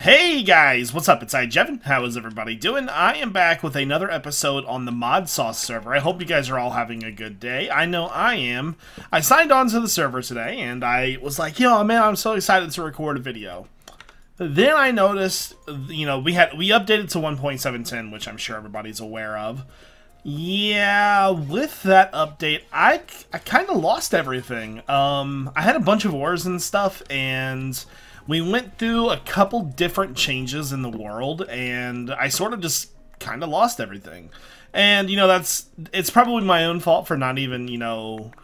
Hey guys, what's up? It's iJevin. How is everybody doing? I am back with another episode on the ModSauce server. I hope you guys are all having a good day. I know I am. I signed on to the server today and I was like, yo, man, I'm so excited to record a video. Then I noticed, we updated to 1.710, which I'm sure everybody's aware of. Yeah, with that update, I kind of lost everything. I had a bunch of ores and stuff, and we went through a couple different changes in the world, and I sort of just kind of lost everything. And, it's probably my own fault for not even,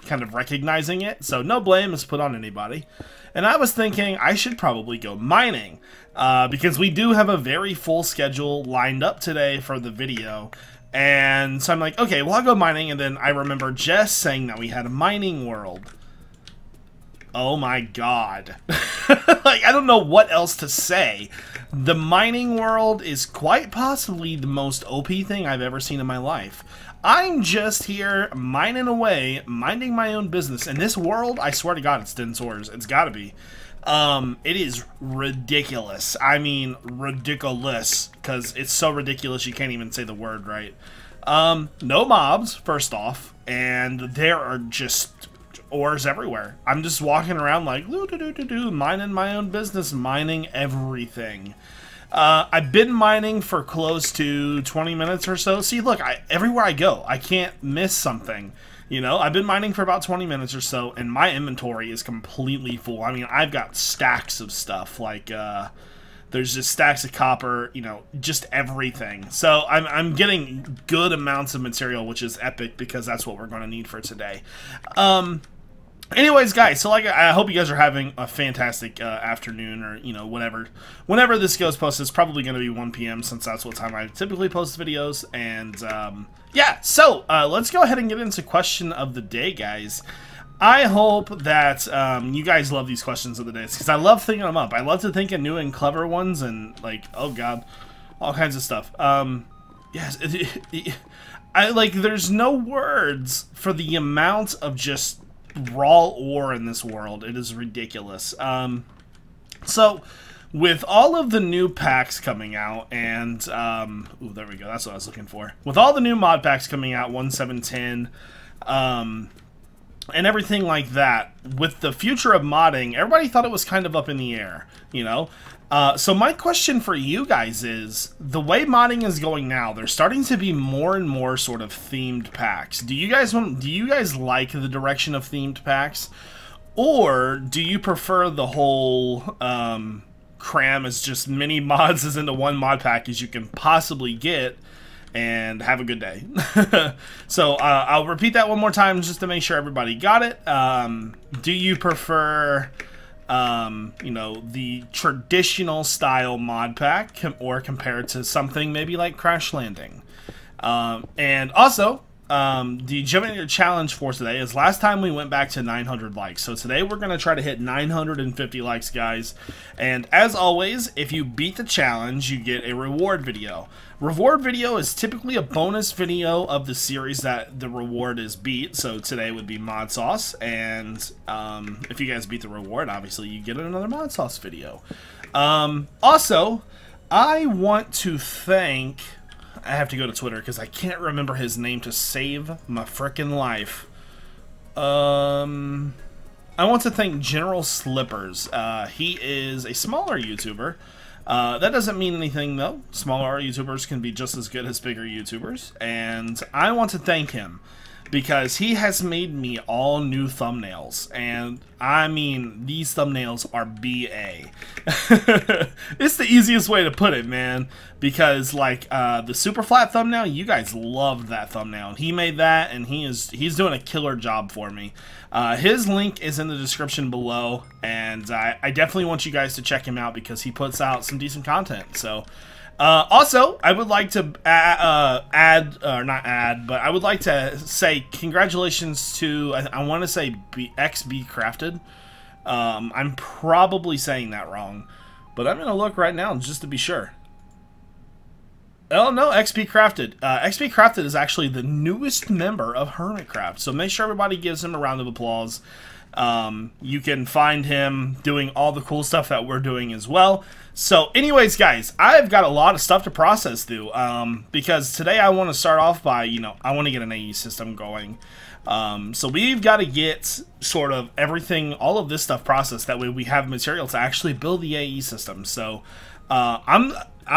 kind of recognizing it, so no blame is put on anybody. And I was thinking I should probably go mining, because we do have a very full schedule lined up today for the video. And so I'm like, okay, well, I'll go mining, and then I remember Jess saying that we had a mining world. Oh my god. Like, I don't know what else to say. The mining world is quite possibly the most OP thing I've ever seen in my life. I'm just here mining away, minding my own business. And this world, I swear to god, it's dinosaurs. It's gotta be. It is ridiculous. I mean, ridiculous, because it's so ridiculous you can't even say the word right. No mobs, first off, and there are just ores everywhere. I'm just walking around like, minding my own business, mining everything. I've been mining for close to 20 minutes or so. See, look, everywhere I go, I can't miss something. I've been mining for about 20 minutes or so, and my inventory is completely full. I mean, I've got stacks of stuff, like, there's just stacks of copper, just everything. So I'm getting good amounts of material, which is epic, because that's what we're going to need for today. Anyways, guys, so I hope you guys are having a fantastic afternoon, or whenever this goes posted. It's probably going to be 1 p.m. since that's what time I typically post videos. And yeah, so let's go ahead and get into question of the day, guys. I hope that you guys love these questions of the day, because I love thinking them up. I love to think of new and clever ones, and oh god, all kinds of stuff. Yes, there's no words for the amount of just raw ore in this world. It is ridiculous. So with all of the new packs coming out, and ooh, there we go, that's what I was looking for. With all the new mod packs coming out, 1.710, and everything like that, with the future of modding, everybody thought it was kind of up in the air, so my question for you guys is, the way modding is going now, there's starting to be more and more sort of themed packs. Do you guys like the direction of themed packs? Or do you prefer the whole cram as just many mods as into one mod pack as you can possibly get, and have a good day? So I'll repeat that one more time just to make sure everybody got it. Do you prefer the traditional style mod pack, or compared to something maybe like Crash Landing? And also, the Jevinator challenge for today is, last time we went back to 900 likes. So today we're going to try to hit 950 likes, guys. And as always, if you beat the challenge, you get a reward video. Reward video is typically a bonus video of the series that the reward is beat. So today would be ModSauce, and if you guys beat the reward, obviously you get another ModSauce video. Also, I want to thank... I have to go to Twitter because I can't remember his name to save my frickin' life. I want to thank General Slippers. He is a smaller YouTuber. That doesn't mean anything, though. Smaller YouTubers can be just as good as bigger YouTubers. And I want to thank him because he has made me all new thumbnails. And I mean, these thumbnails are BA. It's the easiest way to put it, man. Because the super flat thumbnail, you guys loved that thumbnail. He made that, and he's doing a killer job for me. His link is in the description below, and I definitely want you guys to check him out because he puts out some decent content. So also, I would like to I would like to say congratulations to, I want to say XB Crafted. I'm probably saying that wrong, but I'm going to look right now just to be sure. Oh no, XP Crafted. XP Crafted is actually the newest member of Hermitcraft, so make sure everybody gives him a round of applause. You can find him doing all the cool stuff that we're doing as well. So anyways, guys, I've got a lot of stuff to process through, because today I want to start off by, I want to get an AE system going. So we've got to get sort of everything, all of this stuff processed. That way we have material to actually build the AE system. So I'm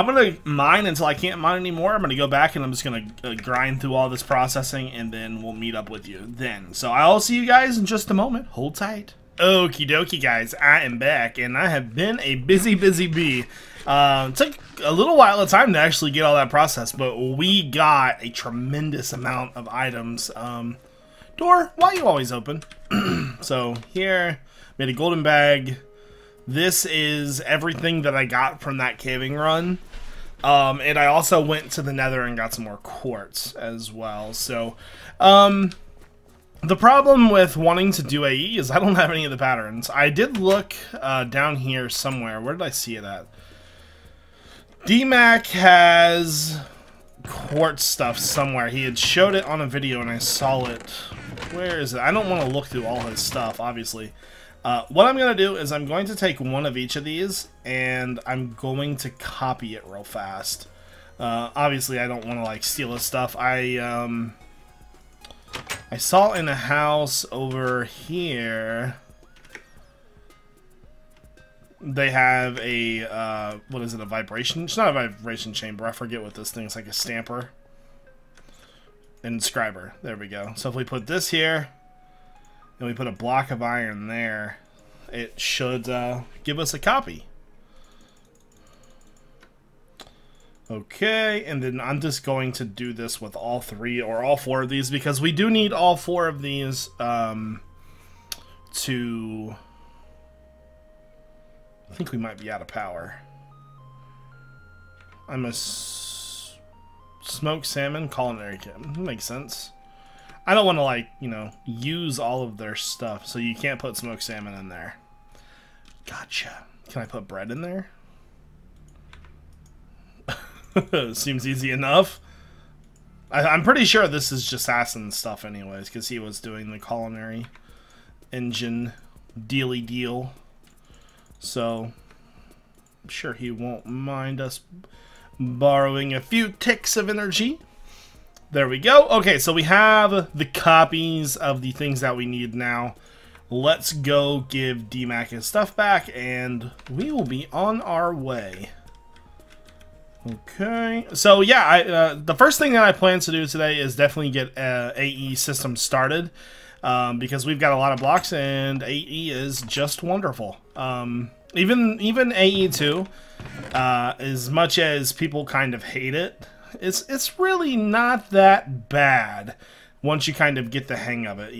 going to mine until I can't mine anymore. I'm going to go back and I'm just going to grind through all this processing, and then we'll meet up with you then. So I'll see you guys in just a moment. Hold tight. Okie dokie, guys, I am back, and I have been a busy bee. Took a little while of time to actually get all that processed, but we got a tremendous amount of items. Door, why are you always open? So here, made a golden bag. This is everything that I got from that caving run. And I also went to the Nether and got some more quartz as well. So, the problem with wanting to do AE is I don't have any of the patterns. I did look down here somewhere. Where did I see it at? DMAC has quartz stuff somewhere. He had showed it on a video and I saw it. Where is it? I don't want to look through all his stuff, obviously. What I'm going to do is I'm going to take one of each of these and I'm going to copy it real fast. Obviously, I don't want to like steal his stuff. I saw in a house over here, they have a, what is it, a vibration? It's not a vibration chamber. I forget what this thing is, like a stamper. Inscriber. There we go. So if we put this here, and we put a block of iron there, it should give us a copy. Okay, and then I'm just going to do this with all three or all four of these, because we do need all four of these to... I think we might be out of power. I'm a smoked salmon culinary kit. Makes sense. I don't want to, like, use all of their stuff, so you can't put smoked salmon in there. Gotcha. Can I put bread in there? Seems easy enough. I'm pretty sure this is just Assassin stuff anyways, because he was doing the culinary engine dealy deal. So, I'm sure he won't mind us borrowing a few ticks of energy. There we go. Okay, so we have the copies of the things that we need now. Let's go give DMAC his stuff back, and we will be on our way. Okay, so yeah, the first thing that I plan to do today is definitely get AE system started, because we've got a lot of blocks, and AE is just wonderful. Even AE2, as much as people kind of hate it, it's really not that bad once you kind of get the hang of it,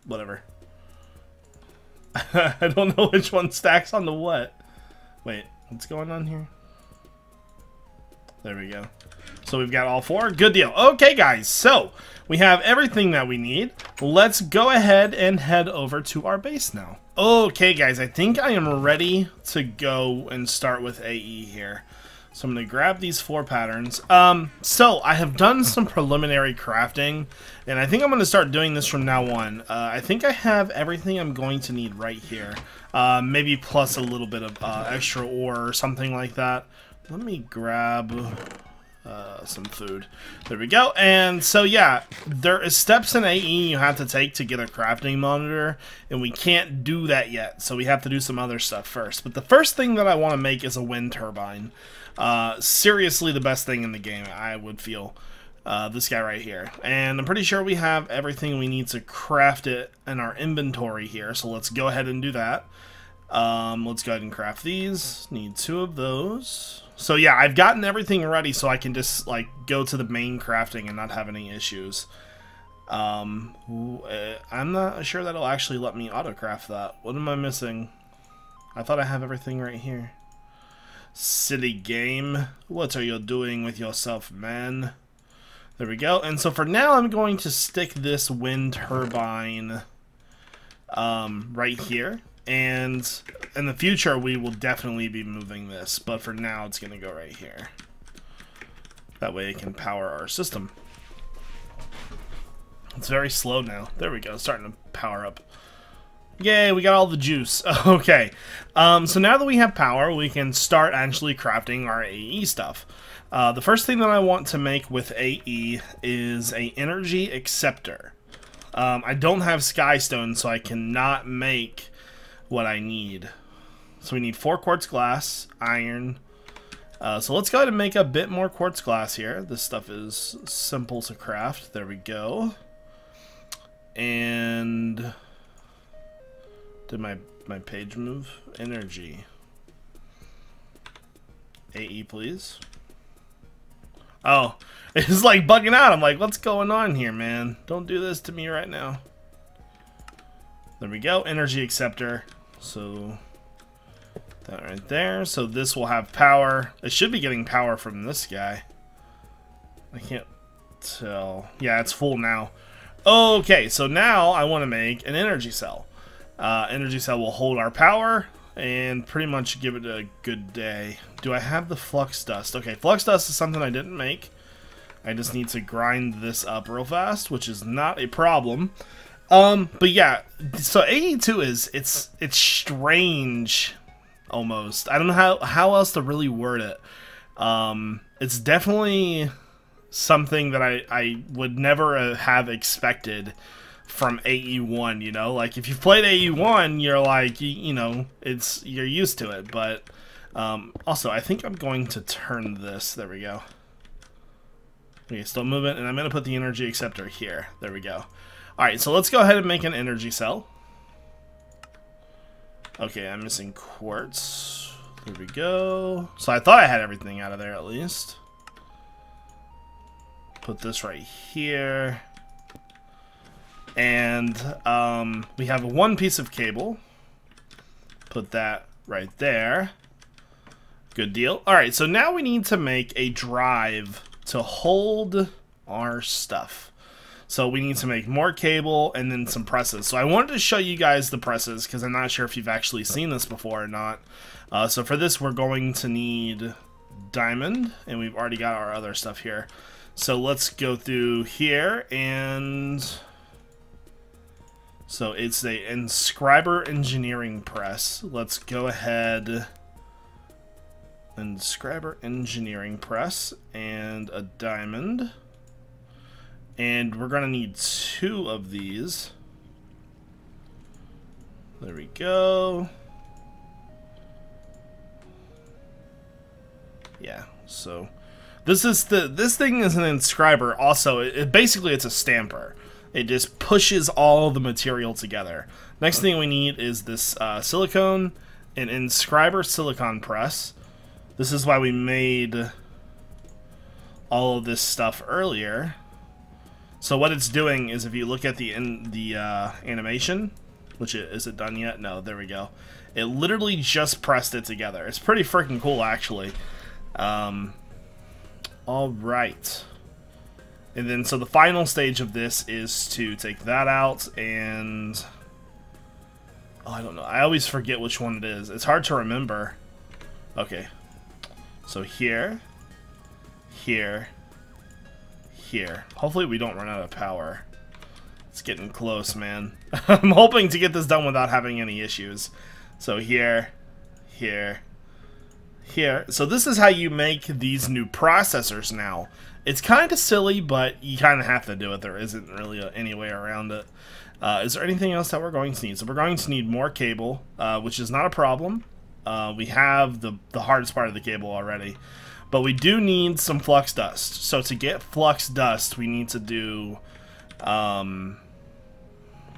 Whatever. I don't know which one stacks onto what. Wait, what's going on here? There we go. So we've got all four. Good deal. Okay, guys. So we have everything that we need. Let's go ahead and head over to our base now. Okay, guys. I think I am ready to go and start with AE here. So I'm going to grab these four patterns. So I have done some preliminary crafting, and I think I'm going to start doing this from now on. I think I have everything I'm going to need right here. Maybe plus a little bit of extra ore or something like that. Let me grab some food. There we go. And so yeah, there is steps in AE you have to take to get a crafting monitor, and we can't do that yet. So we have to do some other stuff first. But the first thing that I want to make is a wind turbine. Seriously the best thing in the game, I would feel. This guy right here. And I'm pretty sure we have everything we need to craft it in our inventory here. So let's go ahead and do that. Let's go ahead and craft these. Need 2 of those. So yeah, I've gotten everything ready so I can just like go to the main crafting and not have any issues. I'm not sure that'll actually let me auto-craft that. What am I missing? I thought I have everything right here. Silly game. What are you doing with yourself, man? There we go. And so for now, I'm going to stick this wind turbine right here. And in the future, we will definitely be moving this. But for now, it's going to go right here. That way it can power our system. It's very slow now. There we go, starting to power up. Yay, we got all the juice. Okay, so now that we have power, we can start actually crafting our AE stuff. The first thing that I want to make with AE is a energy acceptor. I don't have skystone, so I cannot make what I need. So we need 4 quartz glass, iron. So let's go ahead and make a bit more quartz glass here. This stuff is simple to craft. There we go. And did my page move? Energy. AE, please. Oh, it's like bugging out. I'm like, what's going on here, man? Don't do this to me right now. There we go. Energy acceptor. So that right there. So this will have power. It should be getting power from this guy. I can't tell. Yeah, it's full now. Okay, so now I want to make an energy cell. Energy cell will hold our power and pretty much give it a good day. Do I have the flux dust? Okay, flux dust is something I didn't make. I just need to grind this up real fast, which is not a problem. But yeah, so AE2 is it's strange almost. I don't know how else to really word it. It's definitely something that I would never have expected from AE1, you know? Like, if you've played AE1, you're like, you know, you're used to it, but also, I think I'm going to turn this. There we go. Okay, still moving, and I'm going to put the energy acceptor here. There we go. Alright, so let's go ahead and make an energy cell. Okay, I'm missing quartz. There we go. So I thought I had everything out of there, at least. Put this right here. And we have one piece of cable. Put that right there. Good deal. Alright, so now we need to make a drive to hold our stuff. So we need to make more cable and then some presses. So I wanted to show you guys the presses because I'm not sure if you've actually seen this before or not. So for this we're going to need diamond, and we've already got our other stuff here. So let's go through here, and so it's the inscriber engineering press. Let's go ahead, inscriber engineering press and a diamond, and we're gonna need 2 of these. There we go. Yeah, so this thing is an inscriber. Also, basically it's a stamper. It just pushes all the material together. Next thing we need is this silicone, an inscriber silicone press. This is why we made all of this stuff earlier. So what it's doing is, if you look at the animation, which is it done yet? No, there we go. It literally just pressed it together. It's pretty freaking cool, actually. All right. And then, so the final stage of this is to take that out and... oh, I don't know. I always forget which one it is. It's hard to remember. Okay. So here. Here. Here. Hopefully we don't run out of power. It's getting close, man. I'm hoping to get this done without having any issues. So here. Here. Here. So this is how you make these new processors now. It's kind of silly, but you kind of have to do it. There isn't really any way around it. Is there anything else that we're going to need? So we're going to need more cable, which is not a problem. We have the hardest part of the cable already. But we do need some flux dust. So to get flux dust, we need to do... we are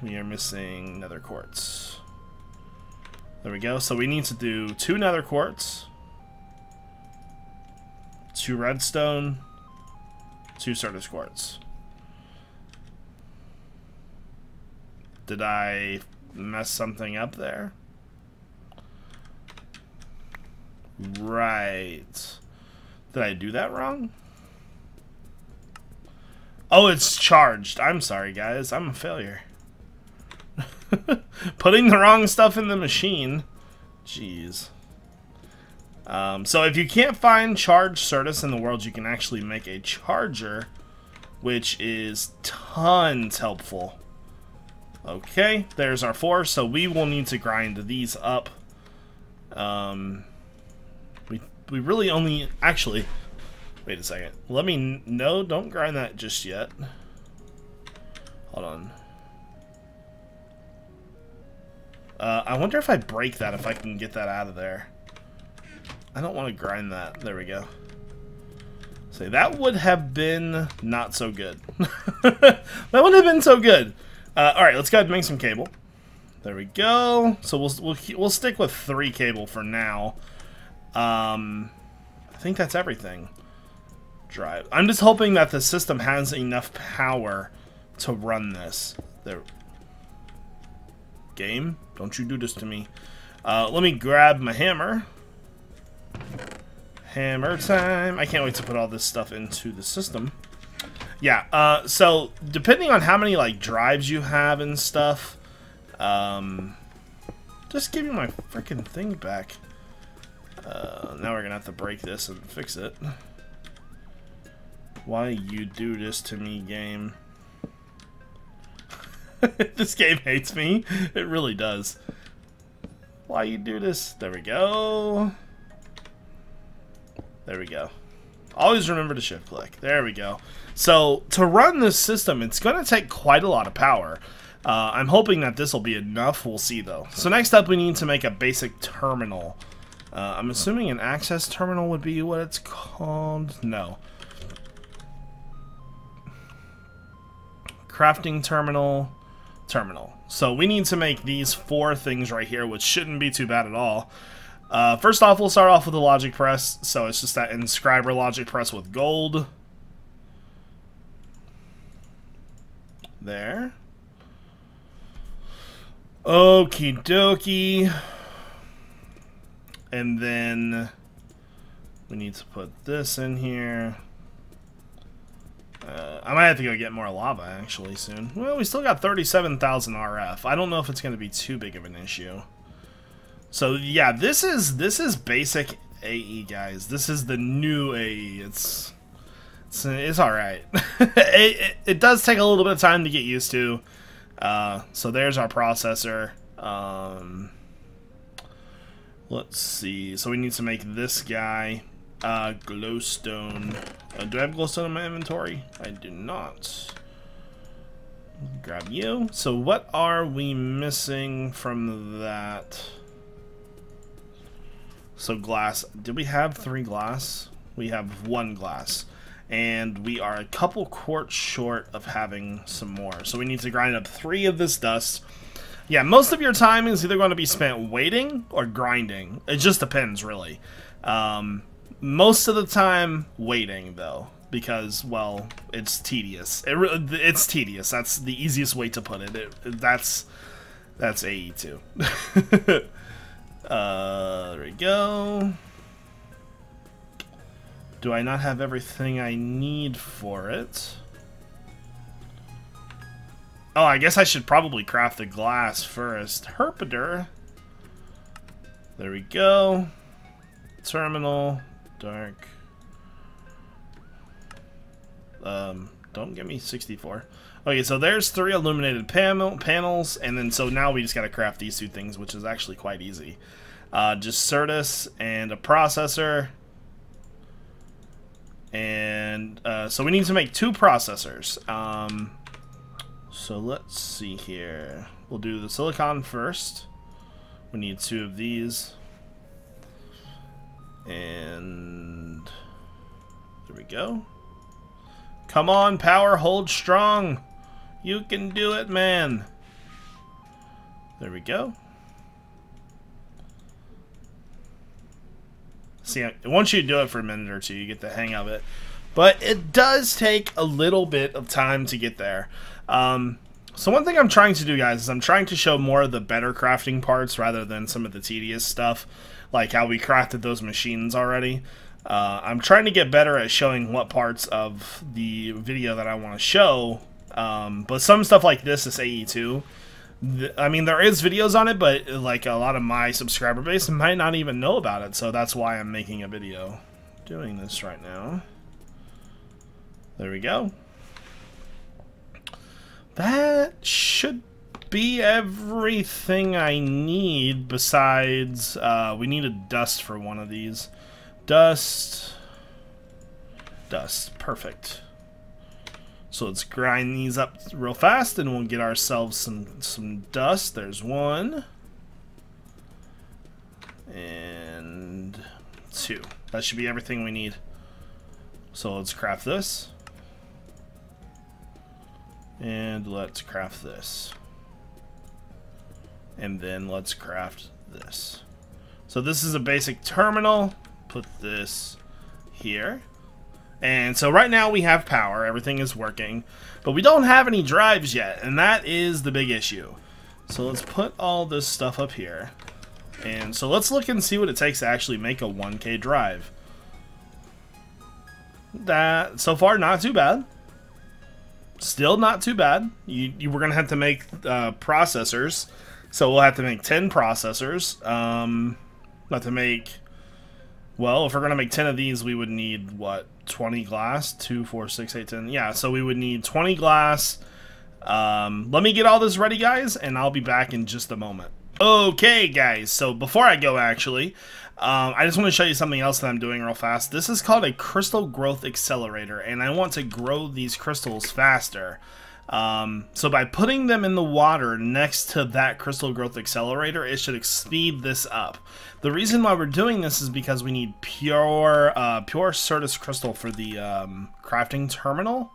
missing nether quartz. There we go. So we need to do 2 nether quartz, 2 redstone, 2 Certus quartz. Did I mess something up there? Right. Did I do that wrong? Oh, it's charged. I'm sorry, guys. I'm a failure. Putting the wrong stuff in the machine. Jeez. So if you can't find charged Certus in the world, you can actually make a charger, which is tons helpful. Okay, there's our 4, so we will need to grind these up. We really only... Actually, wait a second. Let me... No, don't grind that just yet. Hold on. I wonder if I break that, if I can get that out of there. I don't want to grind that. There we go. So that would have been not so good. That would have been so good. Alright, let's go ahead and make some cable. There we go. So we'll stick with 3 cable for now. I think that's everything. Drive. I'm just hoping that the system has enough power to run this. There. Game, don't you do this to me. Let me grab my hammer. Hammer time. I can't wait to put all this stuff into the system. Yeah, so depending on how many like drives you have and stuff, just give me my freaking thing back. Now we're gonna have to break this and fix it. Why you do this to me, game? This game hates me. It really does. Why you do this? There we go. There we go. Always remember to shift click. There we go. So to run this system, it's going to take quite a lot of power. I'm hoping that this will be enough. We'll see though. So next up, we need to make a basic terminal. I'm assuming an access terminal would be what it's called. No. Crafting terminal. So we need to make these 4 things right here, which shouldn't be too bad at all. First off, we'll start off with the logic press. So it's just that inscriber logic press with gold. There. Okie dokie. And then we need to put this in here. I might have to go get more lava actually soon. Well, we still got 37,000 RF. I don't know if it's going to be too big of an issue. So yeah, this is basic AE, guys. This is the new AE. It's all right. it does take a little bit of time to get used to. So there's our processor. Let's see. So we need to make this guy. Glowstone. Do I have glowstone in my inventory? I do not. Grab you. So what are we missing from that? So glass. Did we have 3 glass? We have 1 glass. And we are a couple quarts short of having some more. So we need to grind up 3 of this dust. Yeah, most of your time is either going to be spent waiting or grinding. It just depends, really. Most of the time, waiting, though, because, well, it's tedious. It's tedious. That's the easiest way to put it. That's AE too. There we go. Do I not have everything I need for it? Oh, I guess I should probably craft the glass first. Hermitcraft. There we go. Terminal. Dark. Don't give me 64. Okay, so there's 3 illuminated panels, and then so now we just gotta craft these 2 things, which is actually quite easy. Just Certus and a processor. And so we need to make 2 processors. So let's see here. We'll do the silicon first. We need 2 of these. And there we go. Come on, power, hold strong. You can do it, man. There we go. See, once you do it for a minute or 2, you get the hang of it. But it does take a little bit of time to get there. So one thing I'm trying to do, guys, is I'm trying to show more of the better crafting parts rather than some of the tedious stuff, like how we crafted those machines already. I'm trying to get better at showing what parts of the video that I want to show, but some stuff like this is AE2, I mean, there is videos on it, but like a lot of my subscriber base might not even know about it, so that's why I'm making a video doing this right now. There we go. That should be everything I need, besides we need a dust for one of these. Dust, perfect. So let's grind these up real fast and we'll get ourselves some dust. There's one. And two. That should be everything we need. So let's craft this. And let's craft this. And then let's craft this. So this is a basic terminal. Put this here. And so right now we have power, everything is working, but we don't have any drives yet, and that is the big issue. So let's put all this stuff up here. And so let's look and see what it takes to actually make a 1K drive. That, so far, not too bad. Still not too bad. We're going to have to make processors. So we'll have to make 10 processors. We'll have to make... Well, if we're going to make 10 of these, we would need, what, 20 glass? 2, 4, 6, 8, 10. Yeah, so we would need 20 glass. Let me get all this ready, guys, and I'll be back in just a moment. Okay, guys, so before I go, actually, I just want to show you something else that I'm doing real fast. This is called a crystal growth accelerator, and I want to grow these crystals faster. So by putting them in the water next to that crystal growth accelerator, it should speed this up. The reason why we're doing this is because we need pure Certus crystal for the crafting terminal.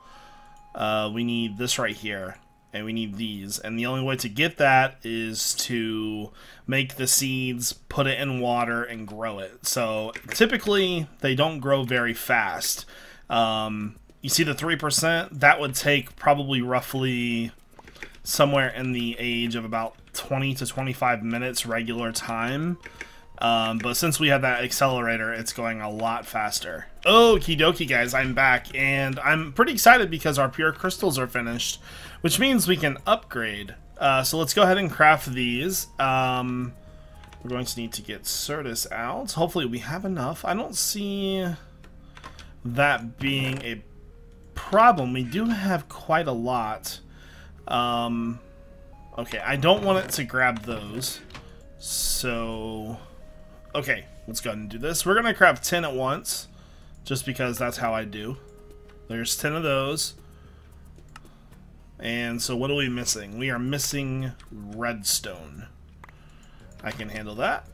We need this right here, and we need these. And the only way to get that is to make the seeds, put it in water, and grow it. So typically, they don't grow very fast. You see the 3%? That would take probably roughly somewhere in the age of about 20 to 25 minutes regular time. But since we have that accelerator, it's going a lot faster. Okie dokie, guys, I'm back, and I'm pretty excited because our pure crystals are finished, which means we can upgrade. So let's go ahead and craft these. We're going to need to get Certus out. Hopefully we have enough. I don't see that being a problem. We do have quite a lot. Okay, I don't want it to grab those. So, okay, let's go ahead and do this. We're gonna craft 10 at once, just because that's how I do. There's 10 of those. And so what are we missing? We are missing redstone. I can handle that.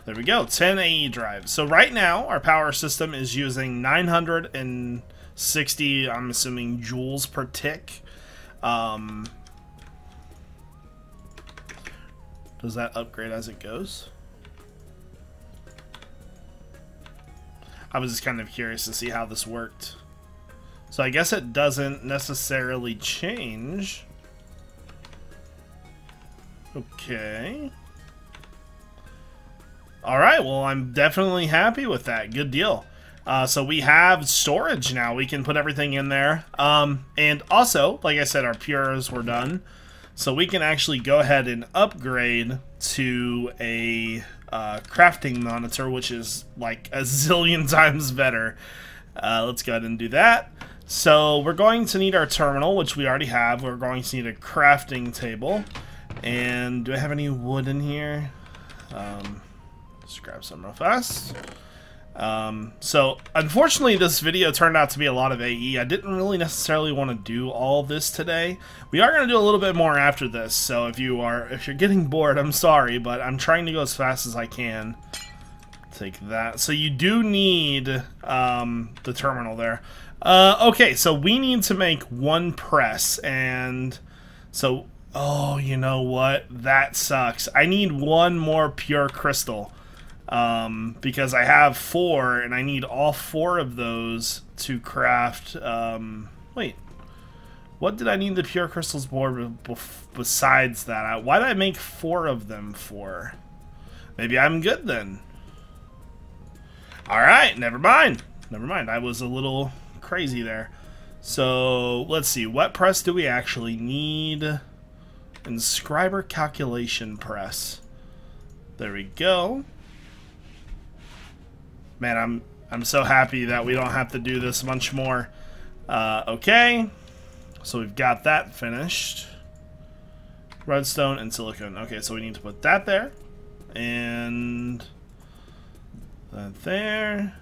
There we go, 10 AE drives. So right now, our power system is using 960, I'm assuming, joules per tick. Does that upgrade as it goes? I was just kind of curious to see how this worked. So I guess it doesn't necessarily change. Okay. Alright, well, I'm definitely happy with that. Good deal. So we have storage now. We can put everything in there. And also, like I said, our pures were done. So we can actually go ahead and upgrade to a crafting monitor, which is like a zillion times better. Let's go ahead and do that. So we're going to need our terminal, which we already have. We're going to need a crafting table. And do I have any wood in here? Let's grab some real fast. So unfortunately this video turned out to be a lot of AE. I didn't really necessarily want to do all this today. We are going to do a little bit more after this, so if you're getting bored, I'm sorry, but I'm trying to go as fast as I can. Take that. So you do need the terminal there. Okay, so we need to make one press, and so, oh, you know what? That sucks. I need one more pure crystal. Because I have 4, and I need all 4 of those to craft, wait, what did I need the pure crystals for besides that? Why did I make 4 of them for? Maybe I'm good then. Alright, never mind. Never mind, I was a little crazy there. So let's see, what press do we actually need? Inscriber calculation press. There we go. Man, I'm so happy that we don't have to do this much more. Okay, so we've got that finished. Redstone and silicone. Okay, so we need to put that there. And that there.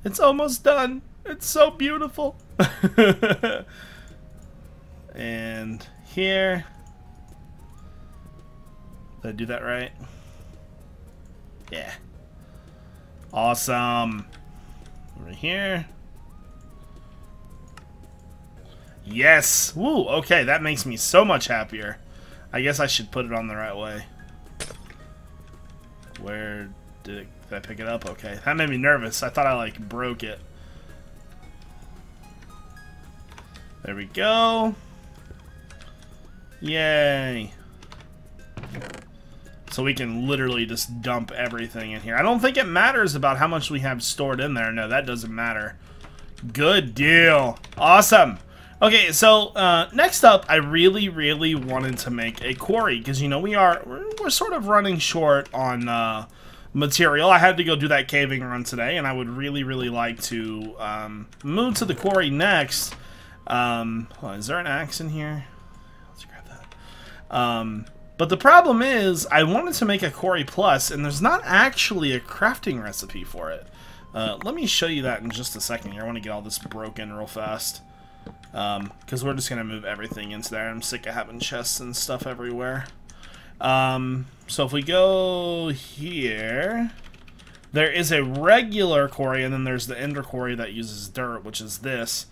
It's almost done. It's so beautiful. And here. Did I do that right? Yeah. Awesome. Over here. Yes! Woo! Okay, that makes me so much happier. I guess I should put it on the right way. Where did I pick it up? Okay. That made me nervous. I thought I, like, broke it. There we go. Yay. So we can literally just dump everything in here. I don't think it matters about how much we have stored in there. No, that doesn't matter. Good deal. Awesome. Okay, so next up, I really wanted to make a quarry because, you know, we're sort of running short on material. I had to go do that caving run today, and I would really like to move to the quarry next. Hold on, is there an axe in here? Let's grab that. But the problem is, I wanted to make a quarry plus, and there's not actually a crafting recipe for it. Let me show you that in just a second here. I want to get all this broken real fast. Because we're just going to move everything into there. I'm sick of having chests and stuff everywhere. So if we go here, there is a regular quarry, and then there's the ender quarry that uses dirt, which is this.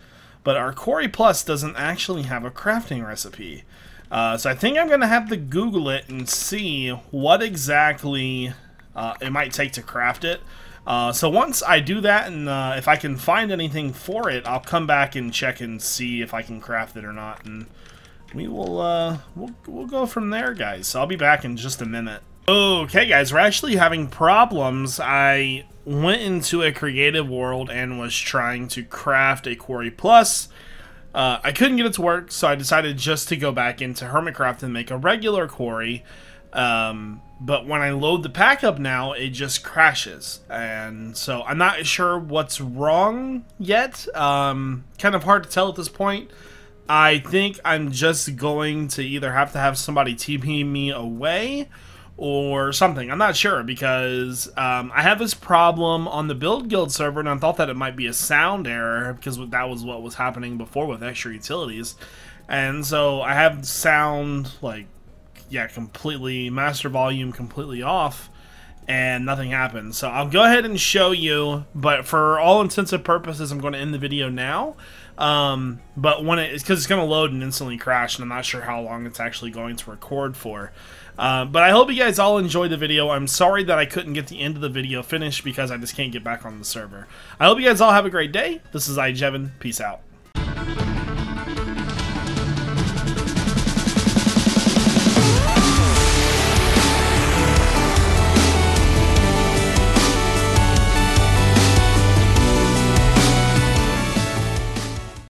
But our quarry plus doesn't actually have a crafting recipe. So I think I'm going to have to Google it and see what exactly it might take to craft it. So once I do that, and if I can find anything for it, I'll come back and check and see if I can craft it or not, and we will we'll go from there, guys. So I'll be back in just a minute. Okay, guys, we're actually having problems. I went into a creative world and was trying to craft a quarry plus. I couldn't get it to work, so I decided just to go back into Hermitcraft and make a regular quarry. But when I load the pack up now, it just crashes. And so I'm not sure what's wrong yet. Kind of hard to tell at this point. I think I'm just going to either have to have somebody TP me away or something. I'm not sure because I have this problem on the Build Guild server, and I thought that it might be a sound error because that was what was happening before with extra utilities. And so I have sound, like, yeah, completely, master volume completely off, and nothing happened. So I'll go ahead and show you, but for all intents and purposes, I'm going to end the video now. But when it's because it's going to load and instantly crash, and I'm not sure how long it's actually going to record for. But I hope you guys all enjoyed the video. I'm sorry that I couldn't get the end of the video finished because I just can't get back on the server. I hope you guys all have a great day. This is iJevin. Peace out.